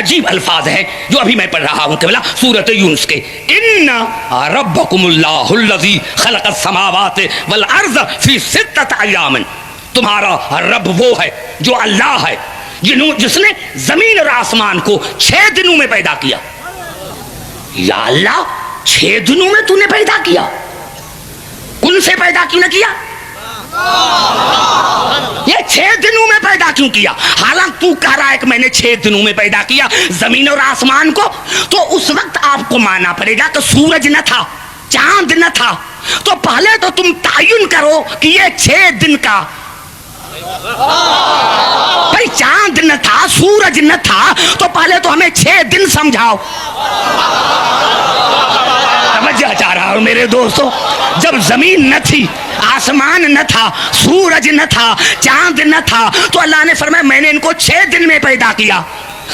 عجیب الفاظ ہیں جو ابھی میں پڑھ رہا ہوں قبلہ سورۃ یونس کے. ان ربکم اللہ الذی خلق السماوات والارض فی ستۃ ایام. تمہارا رب وہ ہے جو اللہ ہے جس نے زمین اور آسمان کو 6 دنوں میں پیدا کیا. یا اللہ 6 دنوں میں تو نے پیدا کیا؟ کن سے پیدا کیوں نہ کیا؟ یہ 6 دنوں میں پیدا کیوں کیا؟ حالانکہ تو کہہ رہا ہے کہ میں نے 6 دنوں میں پیدا کیا زمین اور آسمان کو. تو اس وقت آپ کو ماننا پڑے گا کہ سورج نہ تھا، چاند نہ تھا. تو پہلے تو تم تعین کرو کہ یہ 6 دن کا بھائی چاند نہ تھا، سورج نہ تھا، تو پہلے تو ہمیں 6 دن سمجھاؤ. توجہ چاہ رہا ہوں میرے دوستو. جب زمین نہ تھی، آسمان نہ تھا، سورج نہ تھا، چاند نہ تھا، تو اللہ نے فرمایا میں نے ان کو 6 دن میں پیدا کیا.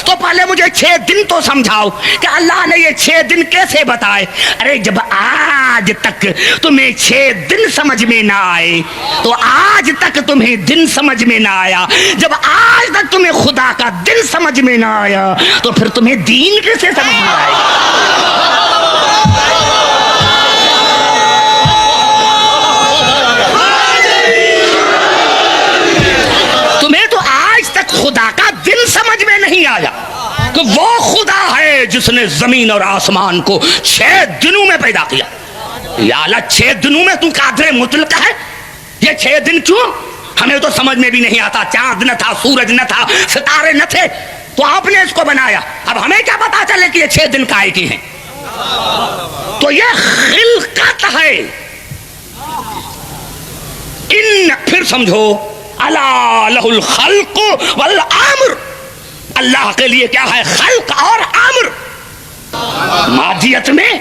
تو پہلے مجھے 6 دن تو سمجھاؤ کہ اللہ نے یہ 6 دن کیسے بتائے. ارے جب آج تک تمہیں 6 دن سمجھ میں نہ آئے تو آج تک تمہیں دن سمجھ میں نہ آیا. جب آج تک تمہیں خدا کا دن سمجھ میں نہ آیا تو پھر تمہیں دین کیسے سمجھ میں آئے گا؟ خدا کا دن سمجھ میں نہیں آیا کہ وہ خدا ہے جس نے زمین اور آسمان کو 6 دنوں میں پیدا کیا. یا اللہ 6 دنوں میں تو قادر مطلق ہے. یہ 6 دن کیوں؟ ہمیں تو سمجھ میں بھی نہیں آتا. چاند نہ تھا، سورج نہ تھا، ستارے نہ تھے، تو آپ نے اس کو بنایا. اب ہمیں کیا پتا چلے کہ یہ 6 دن کائے کی ہیں؟ تو یہ خلقت ہے. ان پھر سمجھو اللہ لہ الخلق والامر. اللہ کے لیے کیا ہے؟ خلق اور امر. مادیت میں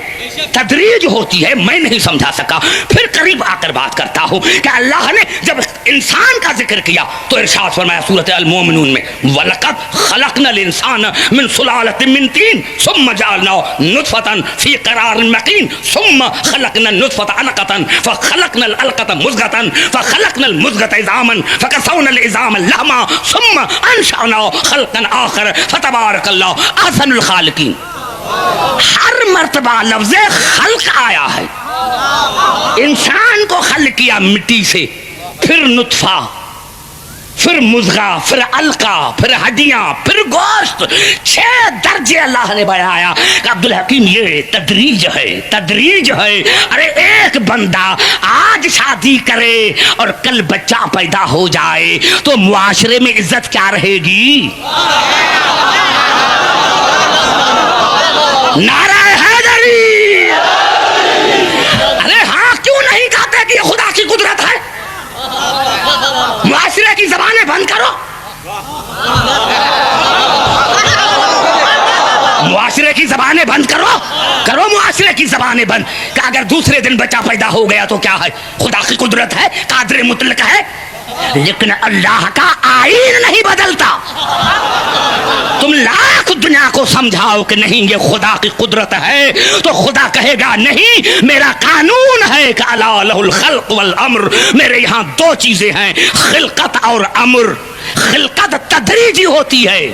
تدریج ہوتی ہے، میں نہیں سمجھا سکا. پھر قریب آ کر بات کرتا ہوں کہ اللہ نے جب انسان کا ذکر کیا تو ارشاد فرمایا سورۃ المومنون میں وَلَقَدْ خَلَقْنَا الْإِنسَانَ مِنْ سُلَالَةٍ مِنْ طِينٍ ثُمَّ جَعَلْنَاهُ نُطْفَةً فِي قَرَارٍ مَكِينٍ ثُمَّ خَلَقْنَا النُّطْفَةَ عَلَقَةً فَخَلَقْنَا الْعَلَقَةَ مُضْغَةً فَخَلَقْنَا الْمُضْغَةَ عِظَامًا فَكَسَوْنَا الْعِظَامَ لَحْمًا ثُمَّ أَنشَأْنَاهُ خَلْقًا آخَرَ فَتَبَارَكَ اللَّهُ أَحْسَنُ الْخَالِقِينَ. ہر مرتبہ لفظ خلق آیا ہے. انسان کو خلق کیا مٹی سے، پھر نطفہ، پھر مضغہ، پھر علقہ، پھر ہڈیاں، پھر گوشت. 6 درجے اللہ نے بیایا کہ عبدالحکیم یہ تدریج ہے، تدریج ہے. ارے ایک بندہ آج شادی کرے اور کل بچہ پیدا ہو جائے تو معاشرے میں عزت کیا رہے گی؟ نعرہ حیدری. ارے ہاں کیوں نہیں کہتے کہ یہ خدا کی قدرت ہے؟ معاشرے کی زبانیں بند کرو. معاشرے کی زبانیں بند کرو معاشرے کی زبانیں بند. کہ اگر دوسرے دن بچہ پیدا ہو گیا تو کیا ہے؟ خدا کی قدرت ہے، قادر مطلق ہے. لیکن اللہ کا آئین نہیں بدلتا. تم لاکھ دنیا کو سمجھاؤ کہ نہیں یہ خدا کی قدرت ہے تو خدا کہے گا نہیں، میرا قانون ہے کہ اللہ لہ الخلق والامر. میرے یہاں 2 چیزیں ہیں، خلقت اور امر. خلقت تدریجی ہوتی ہے،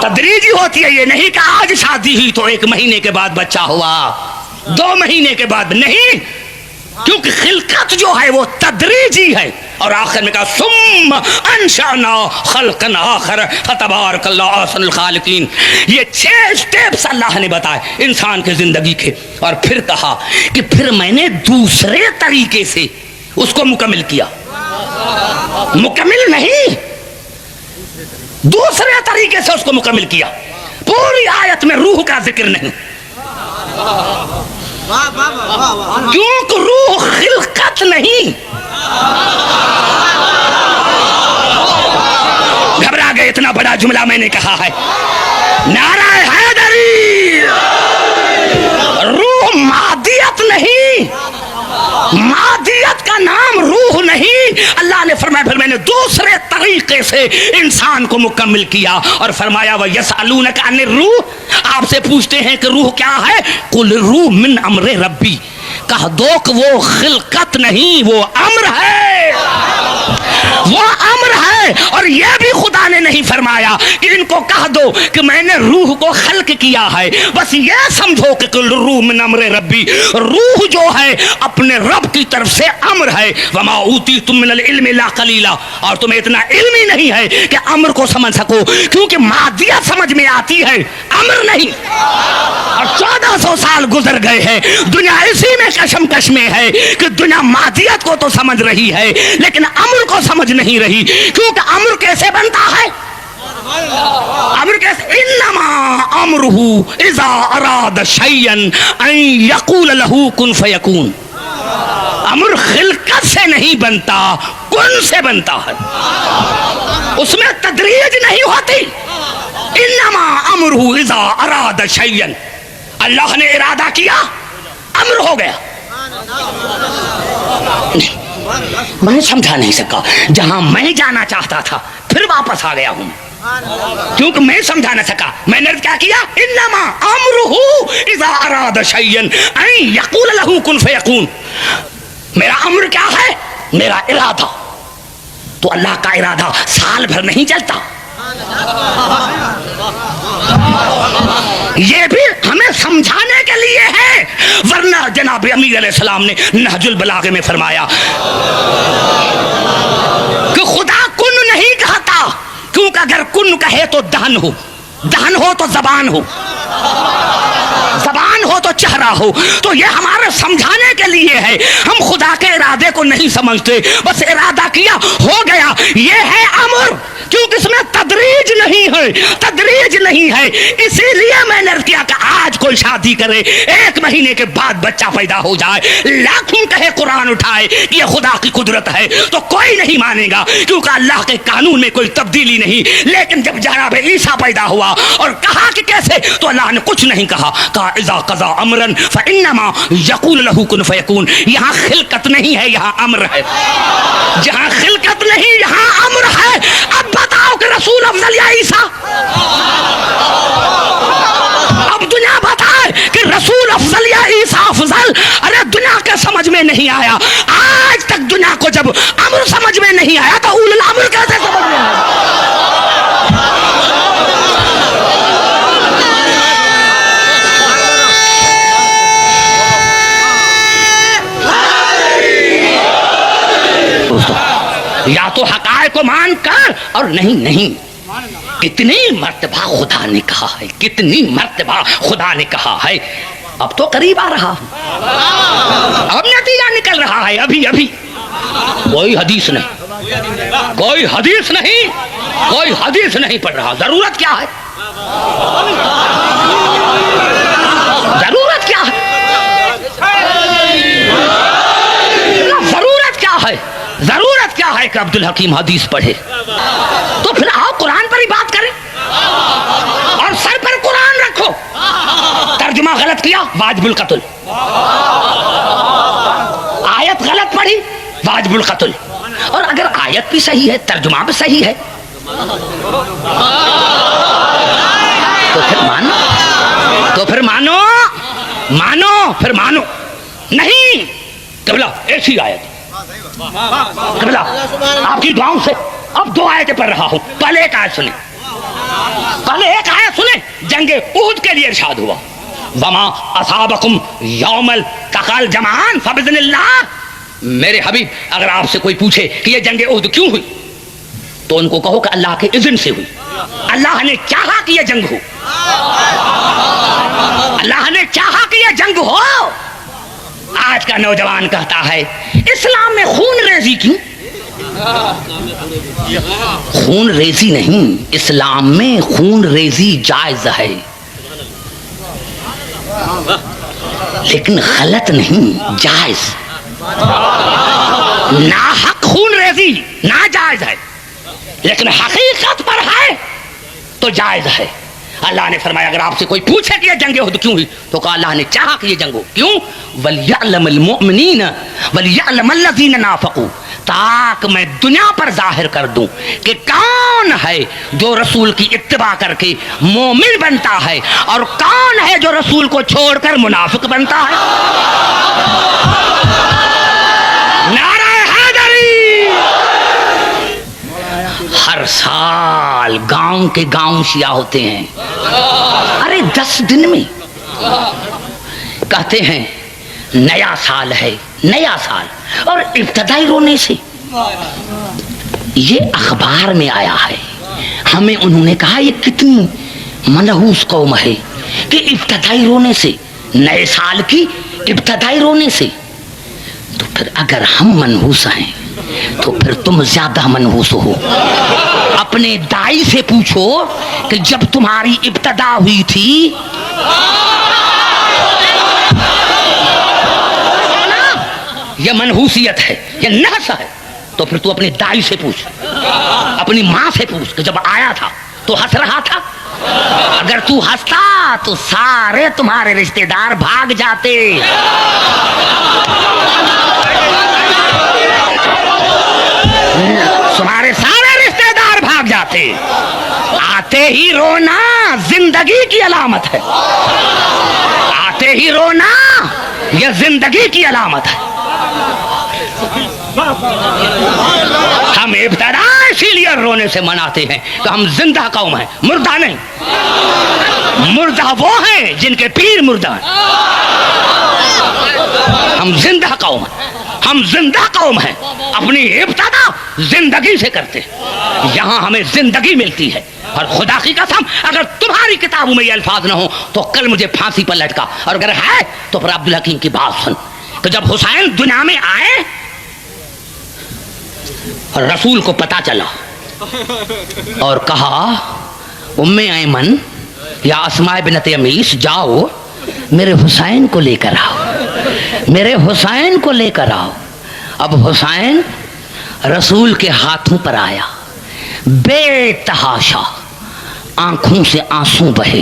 تدریجی ہوتی ہے. یہ نہیں کہ آج شادی ہوئی تو 1 مہینے کے بعد بچہ ہوا، 2 مہینے کے بعد نہیں. کیونکہ خلقت جو ہے وہ تدریجی ہے. اور آخر میں کہا ثم انشأنا خلقا آخر فتبارک اللہ احسن الخالقین. یہ 6 سٹیپس اللہ نے بتائے انسان کے زندگی کے. اور پھر کہا کہ پھر میں نے دوسرے طریقے سے اس کو مکمل کیا. مکمل نہیں، دوسرے طریقے سے اس کو مکمل کیا. پوری آیت میں روح کا ذکر نہیں، کیونکہ روح خلقت نہیں. گھبرا گئے، اتنا بڑا جملہ میں نے کہا ہے. نعرہ حیدری. روح مادیت نہیں، مادیت کا نام روح نہیں. اللہ نے فرمایا پھر میں نے دوسرے طریقے سے انسان کو مکمل کیا اور فرمایا وَيَسْأَلُونَكَ عَنِ الرُّوحِ. آپ سے پوچھتے ہیں کہ روح کیا ہے؟ قُلِ الرُّوحُ مِنْ أَمْرِ رَبِّي. کہہ دو کہ وہ خلقت نہیں، وہ امر ہے، وہ امر ہے. ہے اور یہ بھی خدا نے نہیں فرمایا کہ ان کو کہہ دو کہ میں نے روح کو خلق کیا ہے، بس یہ سمجھو کہ کل روح من امر ربی، روح جو ہے اپنے رب کی طرف سے امر ہے، وما اوتیتم من العلم الا قلیلا، اور تمہیں اتنا علم ہی نہیں ہے کہ امر کو سمجھ سکو، کیونکہ مادیت سمجھ میں آتی ہے امر نہیں۔ اور 1400 سال گزر گئے ہیں، دنیا اسی میں کشمکش میں ہے کہ دنیا مادیت کو تو سمجھ رہی ہے لیکن امر کو سمجھ نہیں رہی، کیونکہ امر کیسے بنتا ہے؟ امر کیسے؟ انما امرہ اذا اراد شیئا ان یقول له کن فیکون۔ امر خلقت سے نہیں بنتا، کن سے بنتا ہے، اس میں تدریج نہیں ہوتی۔ انما امرہ اذا اراد شیئا، اللہ نے ارادہ کیا امر ہو گیا۔ میں سمجھا نہیں سکا، جہاں میں جانا چاہتا تھا پھر واپس آ گیا ہوں، کیونکہ میں سمجھا نہ سکا۔ میں نے کیا کیا؟ انما امرہ اذا اراد شیئا ان یقول له کن فیکون۔ میرا امر کیا ہے؟ میرا ارادہ۔ تو اللہ کا ارادہ سال بھر نہیں چلتا، یہ بھی ہمیں سمجھانے کے لیے ہے، ورنہ جناب امیر علیہ السلام نے نہج البلاغہ میں فرمایا کہ خدا کن نہیں کہتا، کیونکہ اگر کن کہے تو دہن ہو، دہن ہو تو زبان ہو، زبان ہو تو چہرہ ہو، تو یہ ہمارے سمجھانے کے لیے ہے۔ ہم خدا کے ارادے کو نہیں سمجھتے، بس ارادہ کیا ہو گیا، یہ ہے امر، کیونکہ اس میں تدریج نہیں ہے، تدریج نہیں ہے۔ اسی لیے میں نے کیا کہ آج کوئی شادی کرے 1 مہینے کے بعد بچہ پیدا ہو جائے، لاکھوں کہے قرآن اٹھائے کہ یہ خدا کی قدرت ہے، تو کوئی نہیں مانے گا، کیونکہ اللہ کے قانون میں کوئی تبدیلی نہیں۔ لیکن جب جناب عیسیٰ پیدا ہوا اور کہا کہ کیسے، تو اللہ نے کچھ نہیں کہا اذا قضا امرا فانما یقول له کن فیکون۔ یہاں خلقت نہیں ہے، یہاں امر ہے۔ جہاں خلقت نہیں یہاں امر ہے۔ اب بتاؤ کہ رسول افضل یا عیسیٰ؟ اب دنیا بتائے کہ رسول افضل یا عیسیٰ افضل؟ ارے دنیا کے سمجھ میں نہیں آیا، آج تک دنیا کو جب امر سمجھ میں نہیں آیا تو اول الامر کیسے سمجھ میں آیا؟ یا تو حقائق کو مان کر، اور نہیں، کتنی مرتبہ خدا نے کہا ہے، کتنی مرتبہ خدا نے کہا ہے۔ اب تو قریب آ رہا ہوں، اب نتیجہ نکل رہا ہے، ابھی کوئی حدیث نہیں، کوئی حدیث نہیں، کوئی حدیث نہیں پڑھ رہا۔ ضرورت کیا ہے؟ ضرورت کیا ہے؟ ضرورت کیا ہے؟ ضرورت کیا ہے کہ عبدالحکیم حدیث پڑھے؟ تو پھر آؤ قرآن پر ہی بات کریں، اور سر پر قرآن رکھو۔ ترجمہ غلط کیا، واجب القتل۔ آیت غلط پڑھی، واجب القتل۔ اور اگر آیت بھی صحیح ہے، ترجمہ بھی صحیح ہے، تو پھر مانو نہیں قبلہ ایسی آیت قبلہ آپ کی دعاؤں سے اب 2 آیتیں پڑھ رہا ہوں۔ پہلے ایک آیت سنیں، جنگ احد کے لیے ارشاد ہوا وما اصابکم یوم التقى الجمعان فباذن اللہ۔ میرے حبیب اگر آپ سے کوئی پوچھے کہ یہ جنگ احد کیوں ہوئی تو ان کو کہو کہ اللہ کے اذن سے ہوئی، اللہ نے چاہا کہ یہ جنگ ہو، اللہ نے چاہا کہ یہ جنگ ہو۔ آج کا نوجوان کہتا ہے اسلام میں خون ریزی کیوں؟ خون ریزی نہیں، اسلام میں خون ریزی جائز ہے، لیکن غلط نہیں، جائز۔ ناحق خون ریزی ناجائز ہے، لیکن حقیقت پر ہے تو جائز ہے۔ اللہ نے فرمایا اگر آپ سے کوئی پوچھے کہ یہ جنگ احد کیوں ہوئی تو کہا اللہ نے چاہا کہ یہ جنگ ہو۔ کیوں؟ وَلْيَعْلَمَ الْمُؤْمِنِينَ وَلْيَعْلَمَ الَّذِينَ نَافَقُوا، تاکہ میں دنیا پر ظاہر کر دوں کہ کون ہے جو رسول کی اتباع کر کے مومن بنتا ہے اور کون ہے جو رسول کو چھوڑ کر منافق بنتا ہے۔ نعرہ حیدری، ہر سال گاؤں کے گاؤں شیعہ ہوتے ہیں. ارے 10 دن میں کہتے ہیں نیا سال ہے, نیا سال, اور ابتدائی رونے سے. یہ اخبار میں آیا ہے. ہمیں انہوں نے کہا یہ کتنی منحوس قوم ہے کہ ابتدائی رونے سے, نئے سال کی ابتدائی رونے سے. تو پھر اگر ہم منحوس ہیں تو پھر تم زیادہ منحوس ہو. اپنے دائی سے پوچھو کہ جب تمہاری ابتدا ہوئی تھی یہ منحوسیت ہے, یہ نحس ہے, تو پھر تو اپنے دائی سے پوچھ, اپنی ماں سے پوچھ کہ جب آیا تھا تو ہنس رہا تھا. اگر تو ہنستا تو سارے تمہارے رشتہ دار بھاگ جاتے. تمہارے سارے رشتہ دار بھاگ جاتے. آتے ہی رونا زندگی کی علامت ہے, آتے ہی رونا یہ زندگی کی علامت ہے. ہم ابتدا اسی لیے رونے سے مناتے ہیں کہ ہم زندہ قوم ہیں, مردہ نہیں. مردہ وہ ہیں جن کے پیر مردہ ہیں. ہم زندہ قوم ہیں, ہم زندہ قوم ہیں. اپنی ابتدا زندگی سے کرتے ہیں. یہاں ہمیں زندگی ملتی ہے. اور خدا کی قسم اگر تمہاری کتابوں میں یہ الفاظ نہ ہو تو کل مجھے پھانسی پر لٹکا. اور اگر ہے تو پھر عبدالحکیم کی بات سن کہ جب حسین دنیا میں آئے اور رسول کو پتا چلا اور کہا ام ایمن یا اسماء بنت امیس جاؤ میرے حسین کو لے کر آؤ, میرے حسین کو لے کر آؤ. اب حسین رسول کے ہاتھوں پر آیا, بے تحاشا آنکھوں سے آنسو بہے.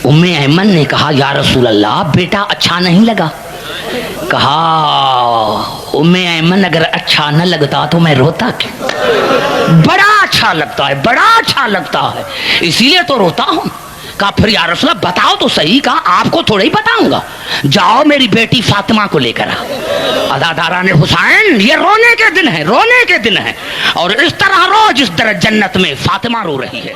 ام ایمن نے کہا یا رسول اللہ بیٹا اچھا نہیں لگا. کہا ام ایمن اگر اچھا نہ لگتا تو میں روتا کیوں؟ بڑا اچھا لگتا ہے, بڑا اچھا لگتا ہے, اسی لیے تو روتا ہوں. کہا پھر یا رسول اللہ بتاؤ تو صحیح. کہا آپ کو تھوڑا ہی بتاؤں گا, جاؤ میری بیٹی فاطمہ کو لے کر آ. اداداران حسین یہ رونے کے دن ہے, رونے کے دن ہے, اور اس طرح رو جس طرح جنت میں فاطمہ رو رہی ہے.